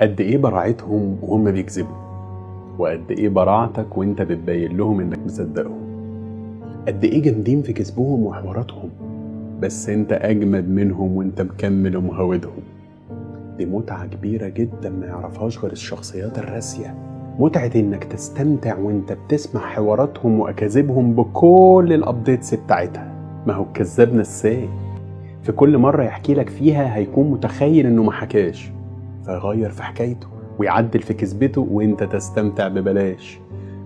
قد ايه براعتهم وهم بيكذبوا، وقد ايه براعتك وانت بتبين لهم انك مصدقهم. قد ايه جامدين في كذبهم وحواراتهم، بس انت اجمد منهم وانت مكمل ومهودهم. دي متعة كبيرة جدا ما يعرفهاش غير الشخصيات الراسية، متعة انك تستمتع وانت بتسمع حواراتهم واكاذيبهم بكل الابديتس بتاعتها. ما هو الكذاب نساي، في كل مرة يحكي لك فيها هيكون متخيل انه ما حكاش، فيغير في حكايته ويعدل في كذبته وانت تستمتع ببلاش.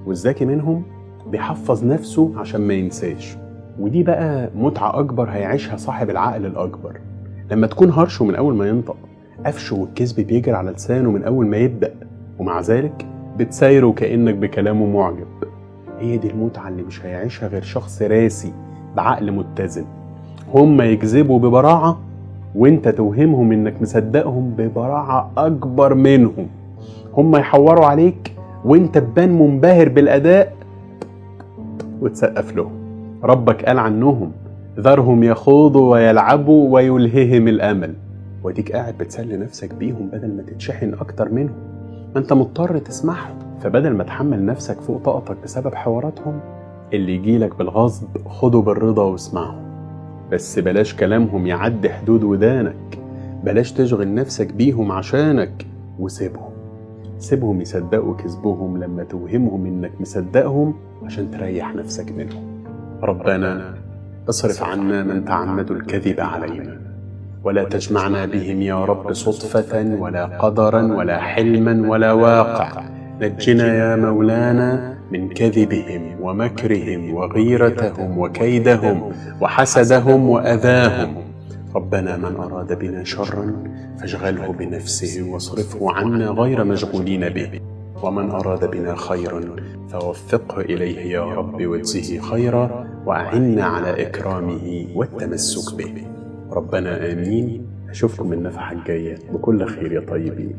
والذكي منهم بيحفظ نفسه عشان ما ينساش، ودي بقى متعة اكبر هيعيشها صاحب العقل الاكبر. لما تكون هرشه من اول ما ينطق، قفشه والكذب بيجري على لسانه من اول ما يبدأ، ومع ذلك بتسايره كأنك بكلامه معجب. هي دي المتعة اللي مش هيعيشها غير شخص راسي بعقل متزن. هم يكذبوا ببراعة وانت توهمهم انك مصدقهم ببراعة اكبر منهم. هم يحوروا عليك وانت تبان منبهر بالاداء وتسقف لهم. ربك قال عنهم: ذرهم يخوضوا ويلعبوا ويلههم الامل. وديك قاعد بتسلي نفسك بيهم بدل ما تتشحن اكتر منهم، ما انت مضطر تسمعهم. فبدل ما تحمل نفسك فوق طاقتك بسبب حواراتهم، اللي يجيلك بالغصب خده بالرضا واسمعهم. بس بلاش كلامهم يعدي حدود ودانك، بلاش تشغل نفسك بيهم عشانك، سيبهم يصدقوا كذبهم لما توهمهم انك مصدقهم عشان تريح نفسك منهم. ربنا اصرف عنا من تعمدوا الكذب علينا، ولا تجمعنا بهم يا رب صدفة ولا قدرا ولا حلما ولا واقع. نجنا يا مولانا من كذبهم ومكرهم وغيرتهم وكيدهم وحسدهم وأذاهم. ربنا من أراد بنا شرا فاشغله بنفسه واصرفه عنا غير مشغولين به، ومن أراد بنا خيرا فوفقه إليه يا رب واجزه خيرا، وأعنا على إكرامه والتمسك به. ربنا آمين. أشوفكم النفحة الجاية بكل خير يا طيبين.